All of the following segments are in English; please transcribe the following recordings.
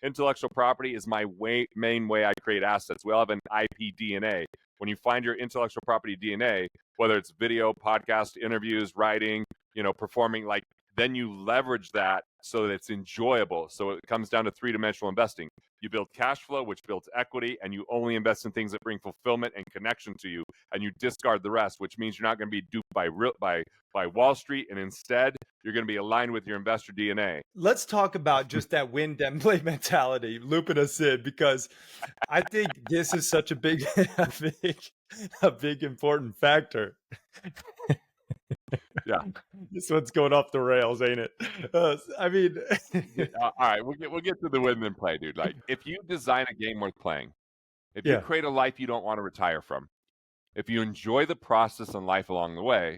intellectual property is my main way I create assets. We all have an IP DNA. When you find your intellectual property DNA, whether it's video, podcast, interviews, writing, performing, like, then you leverage that so that it's enjoyable. So it comes down to three-dimensional investing. You build cash flow, which builds equity, and you only invest in things that bring fulfillment and connection to you, and you discard the rest, which means you're not going to be duped by Wall Street, and instead you're going to be aligned with your investor DNA. Let's talk about just that win then play mentality, looping us in, because I think this is such a big important factor. Yeah, this one's going off the rails, ain't it? I mean, all right, we'll get to the win then play, dude. Like, if you design a game worth playing, if you create a life you don't want to retire from, if you enjoy the process and life along the way,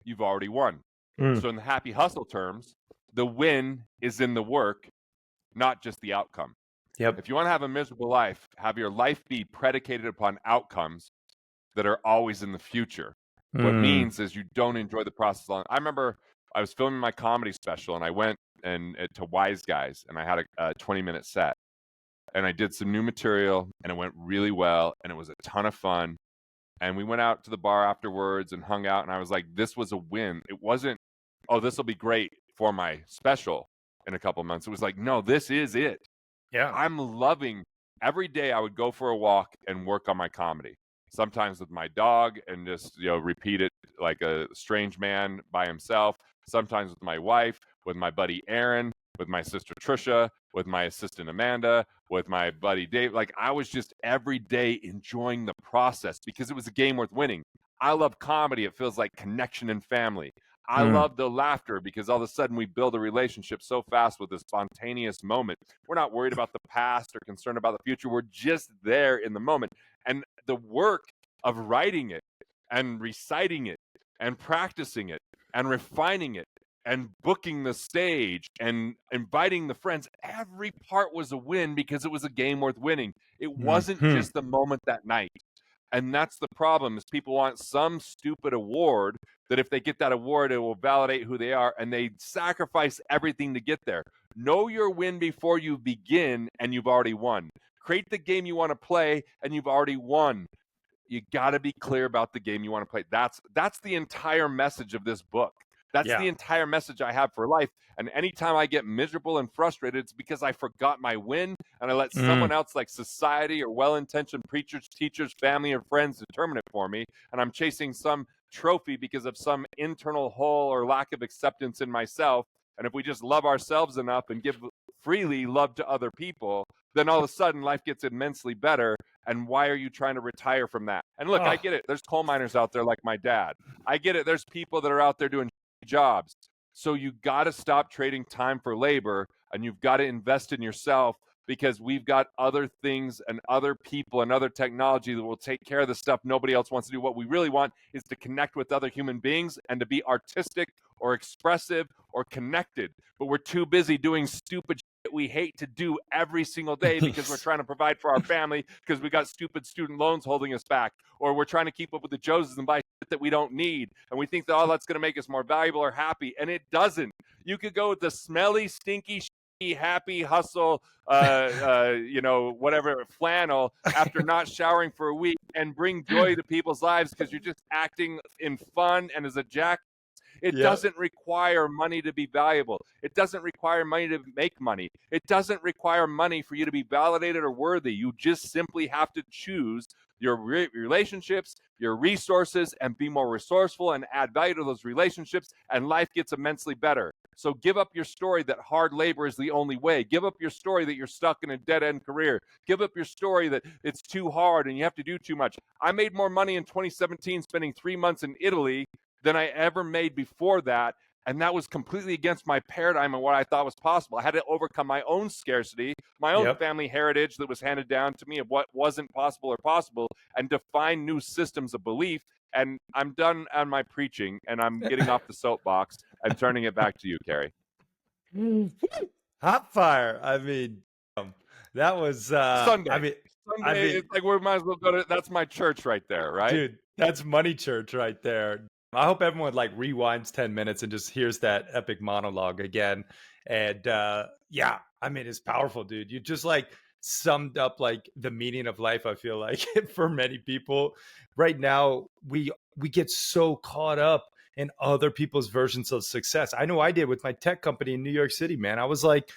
you've already won. So in the happy hustle terms, the win is in the work, not just the outcome. Yep. If you want to have a miserable life, have your life be predicated upon outcomes that are always in the future. What it means is you don't enjoy the process long. I remember I was filming my comedy special, and I went to Wise Guys, and I had a 20-minute set, and I did some new material, and it went really well, and it was a ton of fun. And we went out to the bar afterwards and hung out, and I was like, this was a win. It wasn't, oh, this will be great for my special in a couple of months. It was like, no, this is it. Yeah. I'm loving every day. I would go for a walk and work on my comedy, sometimes with my dog, and just repeat it like a strange man by himself, sometimes with my wife, with my buddy Aaron, with my sister Trisha, with my assistant Amanda, with my buddy Dave. Like, I was just every day enjoying the process because it was a game worth winning. I love comedy. It feels like connection and family. I love the laughter because all of a sudden we build a relationship so fast with a spontaneous moment. We're not worried about the past or concerned about the future. We're just there in the moment. And the work of writing it and reciting it and practicing it and refining it and booking the stage and inviting the friends, every part was a win because it was a game worth winning. It wasn't just the moment that night. And that's the problem, is people want some stupid award that if they get that award, it will validate who they are, and they sacrifice everything to get there. Know your win before you begin, and you've already won. Create the game you want to play, and you've already won. You got to be clear about the game you want to play. That's the entire message of this book. That's the entire message I have for life. And anytime I get miserable and frustrated, it's because I forgot my win and I let someone else, like society or well-intentioned preachers, teachers, family, or friends, determine it for me. And I'm chasing some trophy because of some internal hole or lack of acceptance in myself. And if we just love ourselves enough and give freely love to other people, then all of a sudden life gets immensely better. And why are you trying to retire from that? And look, I get it. There's coal miners out there like my dad. I get it. There's people that are out there doing jobs. So you got to stop trading time for labor, and you've got to invest in yourself, because we've got other things and other people and other technology that will take care of the stuff nobody else wants to do. What we really want is to connect with other human beings and to be artistic or expressive or connected. But we're too busy doing stupid shit we hate to do every single day because we're trying to provide for our family because we got stupid student loans holding us back, or we're trying to keep up with the Joneses and buy shit that we don't need. And we think that, that's going to make us more valuable or happy. And it doesn't. You could go with the smelly, stinky, happy hustle, whatever flannel after not showering for a week and bring joy to people's lives because you're just acting in fun and as a jack. It doesn't require money to be valuable. It doesn't require money to make money. It doesn't require money for you to be validated or worthy. You just simply have to choose your relationships, your resources, and be more resourceful and add value to those relationships, and life gets immensely better. So give up your story that hard labor is the only way. Give up your story that you're stuck in a dead-end career. Give up your story that it's too hard and you have to do too much. I made more money in 2017 spending 3 months in Italy than I ever made before that. And that was completely against my paradigm and what I thought was possible. I had to overcome my own scarcity, my own family heritage that was handed down to me of what wasn't possible or possible, and define new systems of belief. And I'm done on my preaching, and I'm getting off the soapbox and turning it back to you, Carrie. Hot fire. I mean, that was Sunday. Sunday, it's like we might as well go to. That's my church right there, right? Dude, that's money church right there. I hope everyone rewinds 10 minutes and just hears that epic monologue again. And I mean, it's powerful, dude. You just like summed up like the meaning of life, I feel like for many people. Right now, we get so caught up in other people's versions of success. I know I did with my tech company in New York City, man. I was like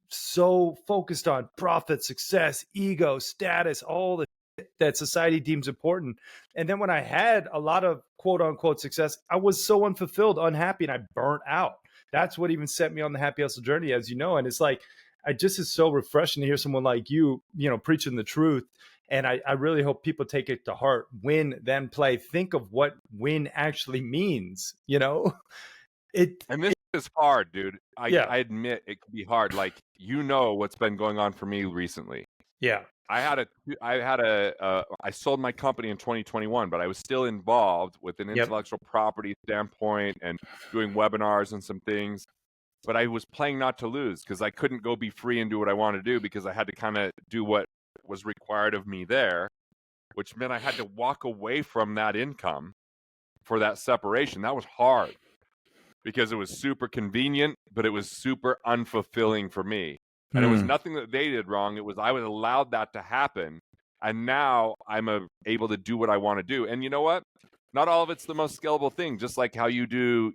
so focused on profit, success, ego, status, all the shit that society deems important. And then when I had a lot of quote unquote success, I was so unfulfilled, unhappy, and I burnt out. That's what even set me on the happy hustle journey, as you know. And it's like, I just is so refreshing to hear someone like you know, preaching the truth. And I really hope people take it to heart. Win, then play. Think of what win actually means. You know, it, And this is hard, dude. yeah, I admit it can be hard. Like, you know what's been going on for me recently. yeah, I sold my company in 2021, but I was still involved with an yep, intellectual property standpoint and doing webinars and some things. But I was playing not to lose because I couldn't go be free and do what I wanted to do because I had to kind of do what was required of me there, which meant I had to walk away from that income for that separation. That was hard because it was super convenient, but it was super unfulfilling for me. And it was mm, nothing that they did wrong. It was I was allowed that to happen. And now I'm able to do what I want to do. And you know what? Not all of it's the most scalable thing, just like how you do,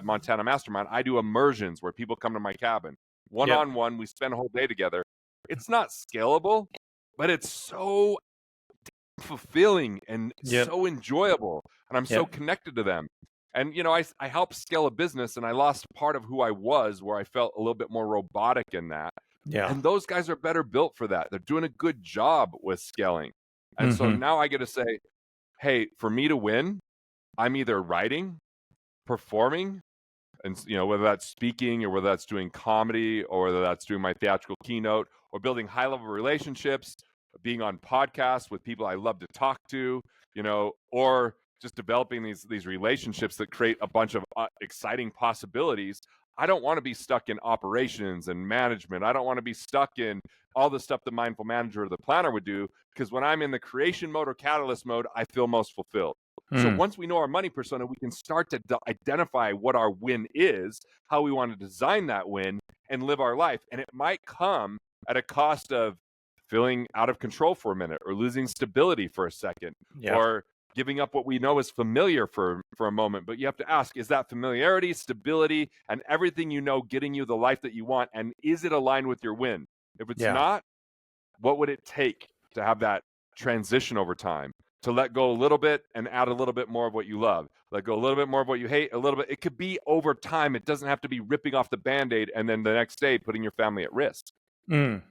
Montana Mastermind. I do immersions where people come to my cabin. yep, One-on-one, we spend a whole day together. It's not scalable, but it's so fulfilling and yep, so enjoyable. And I'm so yep, connected to them. And, I helped scale a business and I lost part of who I was where I felt a little bit more robotic in that. yeah. And those guys are better built for that. They're doing a good job with scaling. And so Hmm. now I get to say, hey, for me to win, I'm either writing, performing, and whether that's speaking or whether that's doing comedy or whether that's doing my theatrical keynote or building high level relationships, being on podcasts with people I love to talk to, or just developing these relationships that create a bunch of exciting possibilities. I don't want to be stuck in operations and management. I don't want to be stuck in all the stuff the mindful manager or the planner would do, because when I'm in the creation mode or catalyst mode, I feel most fulfilled. So Mm, once we know our money persona, we can start to identify what our win is, how we want to design that win, and live our life. And it might come at a cost of feeling out of control for a minute, or losing stability for a second, yeah. or giving up what we know is familiar for a moment. But you have to ask, is that familiarity, stability, and everything you know getting you the life that you want? And is it aligned with your win? If it's Yeah. not, what would it take to have that transition over time, to let go a little bit and add a little bit more of what you love, let go a little bit more of what you hate, a little bit? It could be over time. It doesn't have to be ripping off the Band-Aid and then the next day putting your family at risk. Mm.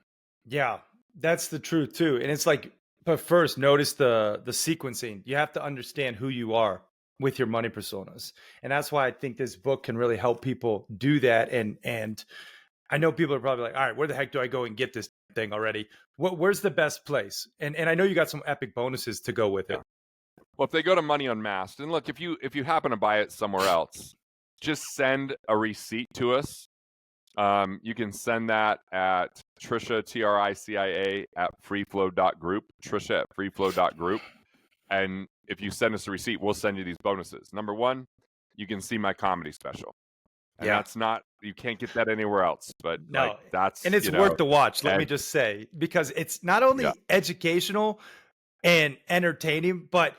Yeah. That's the truth too. And it's like, but first notice the sequencing. You have to understand who you are with your money personas. And that's why I think this book can really help people do that. And I know people are probably like, all right, where the heck do I go and get this thing already? Where's the best place? And I know you got some epic bonuses to go with Yeah. it. Well, if they go to Money Unmasked, and look, if you happen to buy it somewhere else, just send a receipt to us. You can send that at Tricia, TRICIA, at freeflow.group, Tricia at freeflow.group. And if you send us a receipt, we'll send you these bonuses. Number one, you can see my comedy special. And Yeah. that's not, you can't get that anywhere else. But like, No. And that's, it's worth the watch, let me and just say, because it's not yeah. only educational and entertaining, but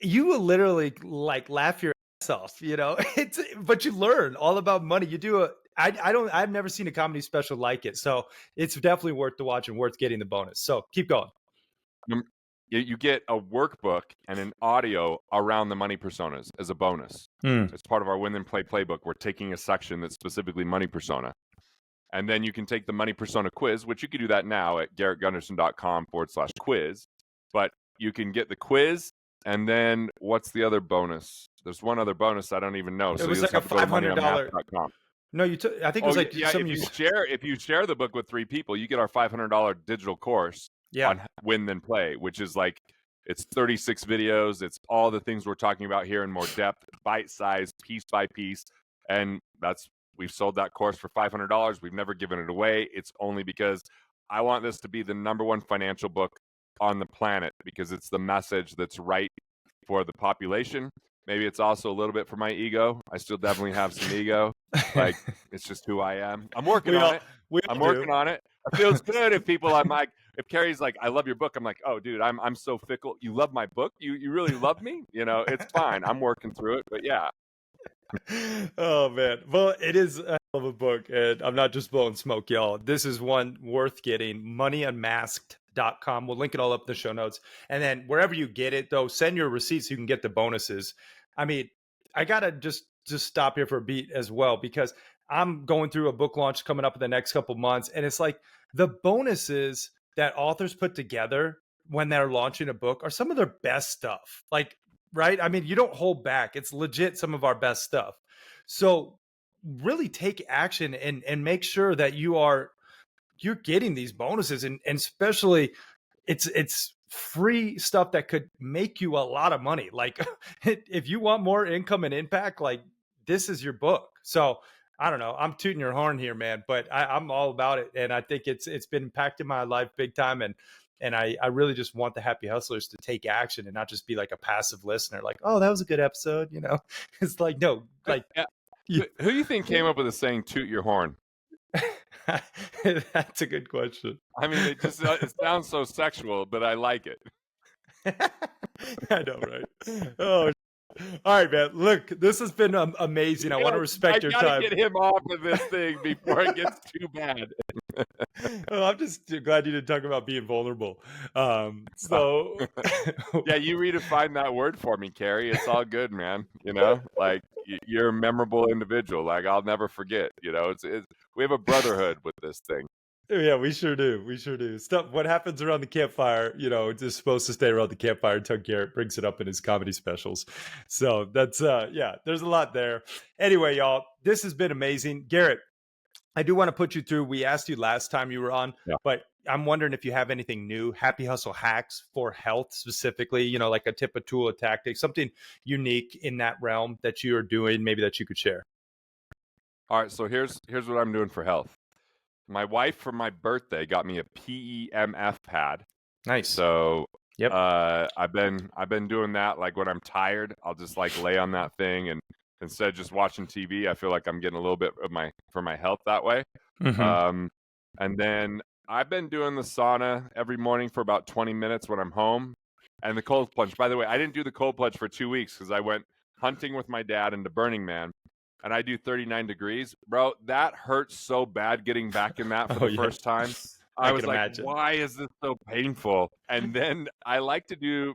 you will literally like laugh your ass off, you know. It's but you learn all about money. You do a I don't I've never seen a comedy special like it. So it's definitely worth the watch and worth getting the bonus. So keep going. You get a workbook and an audio around the money personas as a bonus. Mm, It's part of our Win Then Play playbook. We're taking a section that's specifically money persona. And then you can take the money persona quiz, which you can do that now at garrettgunderson.com/quiz. But you can get the quiz. And then what's the other bonus? There's one other bonus I don't even know. it So you was just like a have to go to $500. moneyunmasked.com. No, you took I think it Oh was yeah, like yeah. some you If you share the book with 3 people, you get our $500 digital course yeah. on Win Then Play, which is like, it's 36 videos. It's all the things we're talking about here in more depth, bite size, piece by piece. And we've sold that course for $500. We've never given it away. It's only because I want this to be the #1 financial book on the planet, because it's the message that's right for the population. Maybe it's also a little bit for my ego. I still definitely have some ego. Like, it's just who I am. I'm working we on all it. we I'm all do. working on it. It feels good if people I'm like if Carrie's like, I love your book. I'm like, oh dude, I'm so fickle. You love my book? You really love me? It's fine. I'm working through it. But yeah. Oh man. Well, it is a hell of a book, and I'm not just blowing smoke, y'all. This is one worth getting. Moneyunmasked.com. We'll link it all up in the show notes. And then wherever you get it, though, send your receipts so you can get the bonuses. I mean, I gotta just stop here for a beat as well, because I'm going through a book launch coming up in the next couple months, and it's like the bonuses that authors put together when they're launching a book are some of their best stuff. Like, right? I mean, you don't hold back. It's legit some of our best stuff. So really take action and make sure that you're getting these bonuses, and especially it's free stuff that could make you a lot of money. Like if you want more income and impact, like this is your book. So I don't know. I'm tooting your horn here, man, but I'm all about it, and I think it's been impacting my life big time. And I really just want the happy hustlers to take action and not just be like a passive listener, like, oh, that was a good episode. It's like, no, like, Yeah. you, Who do you think came up with the saying "toot your horn"? that's a good question. I mean, it sounds so sexual, but I like it. I know, right? Oh, all right, man. Look, this has been amazing. I want to I respect your gotta time. get him off of this thing before it gets too bad. Oh, I'm just glad you didn't talk about being vulnerable. So, Yeah, you redefine that word for me, Carrie. It's all good, man. Like you're a memorable individual. Like I'll never forget. We have a brotherhood with this thing. yeah, we sure do. We sure do. Stuff. What happens around the campfire, it's just supposed to stay around the campfire until Garrett brings it up in his comedy specials. So that's yeah. There's a lot there. Anyway, y'all, this has been amazing, Garrett. I do want to put you through. We asked you last time you were on, Yeah. but I'm wondering if you have anything new, happy hustle hacks for health specifically, like a tip, a tool, a tactic, something unique in that realm that you are doing, maybe that you could share. All right. So here's what I'm doing for health. My wife for my birthday got me a PEMF pad. Nice. So Yep. I've been doing that. Like when I'm tired, I'll just like lay on that thing, and instead of just watching TV, I feel like I'm getting a little bit of for my health that way. Mm-hmm. And then I've been doing the sauna every morning for about 20 minutes when I'm home, and the cold plunge. By the way, I didn't do the cold plunge for 2 weeks because I went hunting with my dad into Burning Man, and I do 39 degrees, bro. That hurts so bad getting back in that for Oh, the yeah. first time. I I can was like, imagine. why is this so painful? And then I like to do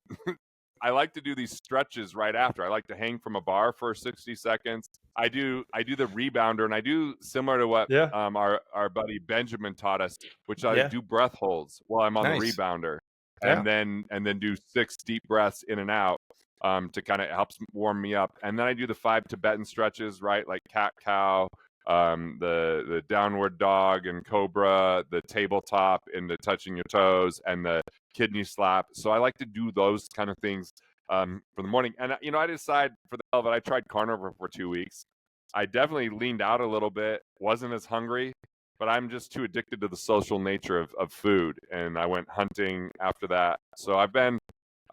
these stretches right after. I like to hang from a bar for 60 seconds. I do the rebounder, and I do similar to what Yeah. our buddy Benjamin taught us, which I Yeah. do breath holds while I'm on the Nice. rebounder, Yeah. and then do 6 deep breaths in and out to kind of helps warm me up. And then I do the 5 Tibetan stretches, right? Like cat cow, the downward dog and cobra, the tabletop into touching your toes, and the kidney slap. So I like to do those kind of things for the morning. And I decided for the hell of it, I tried carnivore for 2 weeks. I definitely leaned out a little bit, wasn't as hungry, but I'm just too addicted to the social nature of food. And I went hunting after that. So I've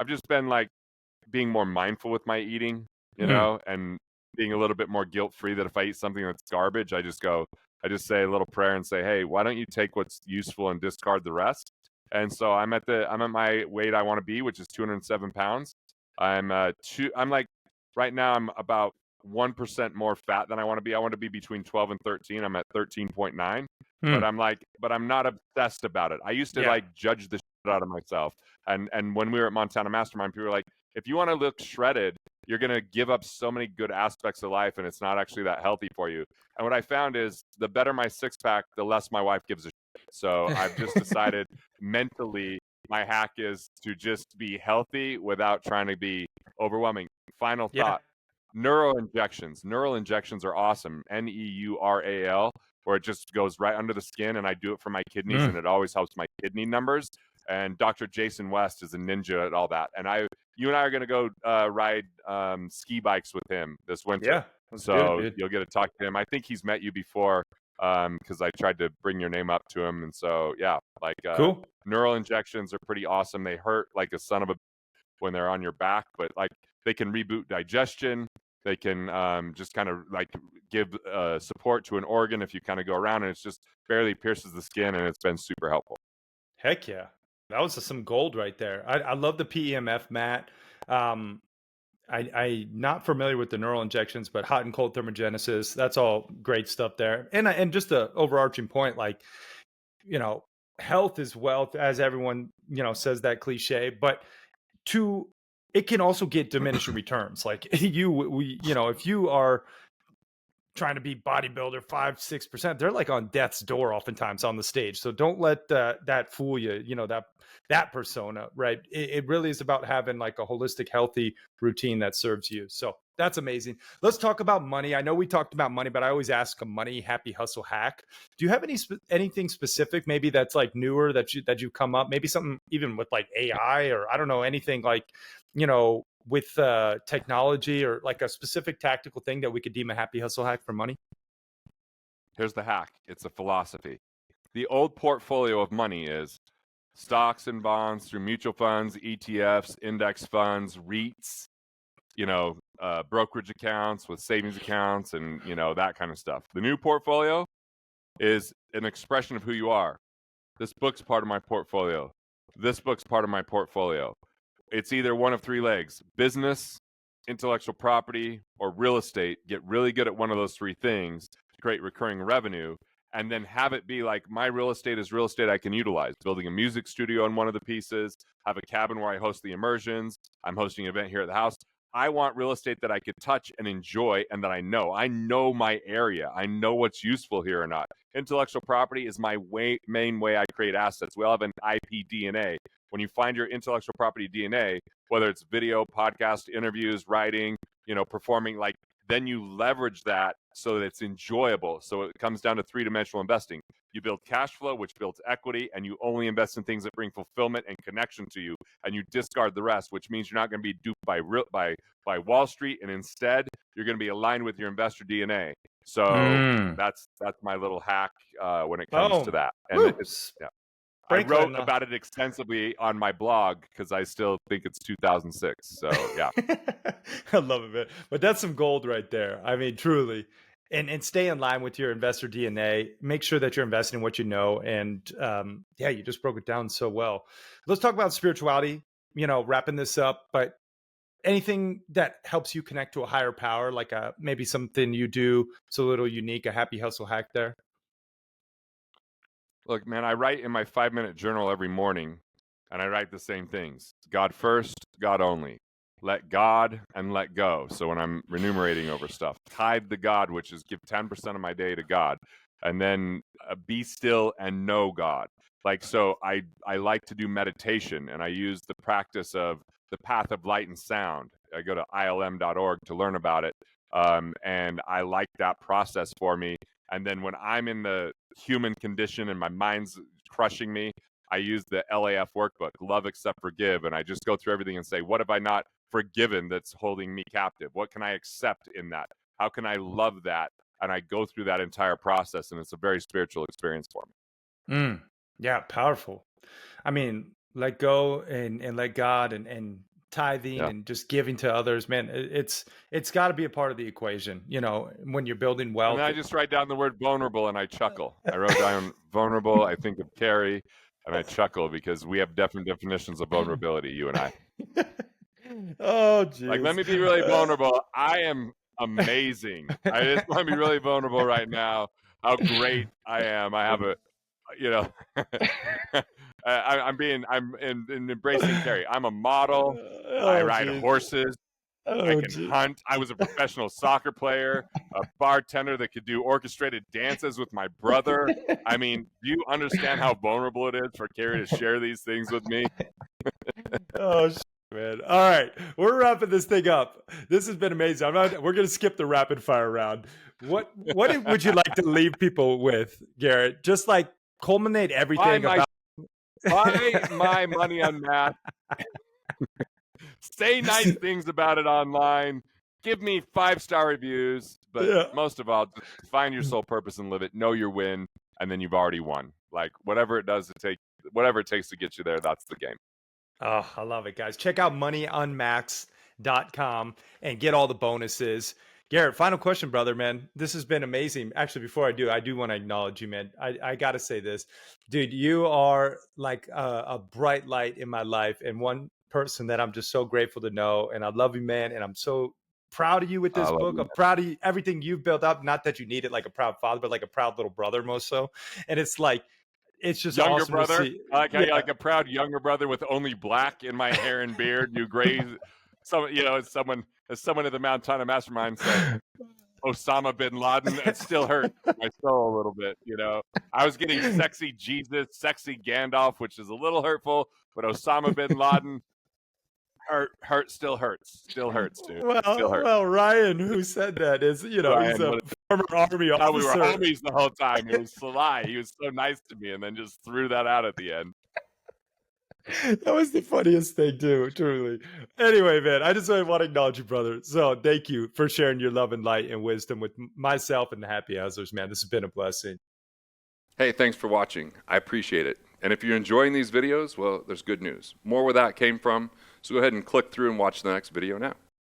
just been like being more mindful with my eating, Mm. and being a little bit more guilt free that if I eat something that's garbage, I just say a little prayer and say, hey, why don't you take what's useful and discard the rest? And so I'm at my weight I want to be, which is 207 pounds. I'm like right now I'm about 1% more fat than I want to be. I want to be between 12 and 13. I'm at 13.9. But Mm. I'm not obsessed about it. I used to Yeah. like judge the shit out of myself. And when we were at Montana Mastermind, people were like, if you want to look shredded, you're going to give up so many good aspects of life, and it's not actually that healthy for you. And what I found is the better my six pack, the less my wife gives a shit. So I've just decided mentally my hack is to just be healthy without trying to be overwhelming. Final Yeah. thought. Neural injections. Neural injections are awesome. Neural, where it just goes right under the skin, and I do it for my kidneys, Mm. and it always helps my kidney numbers. And Dr. Jason West is a ninja at all that. And you and I are going to go ride ski bikes with him this winter. Yeah. Let's do it, So dude. you'll get to talk to him. I think he's met you before because I tried to bring your name up to him. And so, yeah, like Cool. neural injections are pretty awesome. They hurt like a son of a when they're on your back, but like they can reboot digestion. They can just kind of like give support to an organ if you kind of go around, and it's just barely pierces the skin, and it's been super helpful. Heck yeah. That was some gold right there. I love the PEMF mat. Um, I'm not familiar with the neural injections, but hot and cold thermogenesis, that's all great stuff there. And just a overarching point, like, you know, health is wealth, as everyone, says that cliche, but to it can also get diminishing returns. Like if you are trying to be bodybuilder 5-6%, they're like on death's door oftentimes on the stage. So don't let that fool you, that persona, right? It really is about having like a holistic healthy routine that serves you. So that's amazing. Let's talk about money. I know we talked about money, but I always ask a money happy hustle hack. Do you have anything specific maybe that's like newer that you come up, maybe something even with like AI, or I don't know, anything like, with technology, or like a specific tactical thing that we could deem a happy hustle hack for money? Here's the hack. It's a philosophy. The old portfolio of money is stocks and bonds through mutual funds, ETFs, index funds, REITs, brokerage accounts with savings accounts, and that kind of stuff. The new portfolio is an expression of who you are. This book's part of my portfolio. This book's part of my portfolio. It's either one of three legs: business, intellectual property, or real estate. Get really good at one of those three things to create recurring revenue, and then have it be like, my real estate is real estate I can utilize. Building a music studio on one of the pieces, have a cabin where I host the immersions. I'm hosting an event here at the house. I want real estate that I could touch and enjoy, and that I know. I know my area. I know what's useful here or not. Intellectual property is my main way I create assets. We all have an IP DNA. When you find your intellectual property DNA, whether it's video, podcast, interviews, writing, performing, like, then you leverage that so that it's enjoyable. So it comes down to three-dimensional investing. You build cash flow, which builds equity, and you only invest in things that bring fulfillment and connection to you, and you discard the rest, which means you're not going to be duped by Wall Street, and instead you're going to be aligned with your investor DNA. So that's my little hack when it comes to that. And yeah. I wrote about it extensively on my blog because I still think it's 2006. So yeah. I love it, man. But that's some gold right there. I mean, truly. And stay in line with your investor DNA. Make sure that you're investing in what you know. And yeah, you just broke it down so well. Let's talk about spirituality, wrapping this up. But anything that helps you connect to a higher power, like maybe something you do it's a little unique, a happy hustle hack there? Look, man, I write in my 5-minute journal every morning, and I write the same things: God first, God only. Let God and let go. So when I'm remunerating over stuff, tithe to God, which is give 10% of my day to God, and then be still and know God. Like, so I like to do meditation, and I use the practice of the path of light and sound. I go to ilm.org to learn about it, and I like that process for me. And then when I'm in the human condition and my mind's crushing me, I use the LAF workbook, Love, Accept, Forgive, and I just go through everything and say, what have I not forgiven that's holding me captive? What can I accept in that? How can I love that? And I go through that entire process, and it's a very spiritual experience for me. Yeah, powerful. I mean, let go and let God, and tithing, Yeah. and just giving to others, man. It's got to be a part of the equation, when you're building And wealth. then I just write down the word vulnerable and I chuckle. I wrote down vulnerable. I think of Carrie, and I chuckle because we have different definitions of vulnerability, you and I. Oh, Like, let jeez. me be really vulnerable. I am amazing. I just want to be really vulnerable right now. How great I am. I have a, you know, I'm in embracing Carrie. I'm a model. I Oh, ride jeez. horses. I Oh, can jeez. hunt. I was a professional soccer player, a bartender that could do orchestrated dances with my brother. I mean, do you understand how vulnerable it is for Carrie to share these things with me? Oh, man. All right. We're wrapping this thing up. This has been amazing. We're going to skip the rapid fire round. What would you like to leave people with, Garrett? Just like culminate everything Buy about my money on Matt. Say nice things about it online. Give me 5-star reviews, but Yeah. most of all, just find your soul purpose and live it. Know your win, and then you've already won. Like, whatever it takes to get you there, that's the game. Oh, I love it, guys. Check out Money Unmax. garrettgunderson.com and get all the bonuses. Garrett, final question, brother, man. This has been amazing. Actually, before I do want to acknowledge you, man. I got to say this. Dude, you are like a bright light in my life and one person that I'm just so grateful to know. And I love you, man. And I'm so proud of you with I this love book. you, I'm proud of you, everything you've built up. Not that you need it like a proud father, but like a proud little brother, most so. And it's like, it's just younger awesome to brother. see. I like how Yeah. you're like a proud younger brother with only black in my hair and beard. You graze some, you know, as someone at the Mount China Mastermind said, Osama bin Laden. It still hurt my soul a little bit, you know. I was getting sexy Jesus, sexy Gandalf, which is a little hurtful, but Osama bin Laden still hurts, dude. Still hurts. Well, Ryan, who said that, is he's Ryan, a former army no, we were officer. homies the whole time. It was Salai. He was so nice to me, and then just threw that out at the end. That was the funniest thing, too, truly. Anyway, man, I just want to acknowledge you, brother. So thank you for sharing your love and light and wisdom with myself and the Happy Hustlers, man. This has been a blessing. Hey, thanks for watching. I appreciate it. And if you're enjoying these videos, well, there's good news. More where that came from, so go ahead and click through and watch the next video now.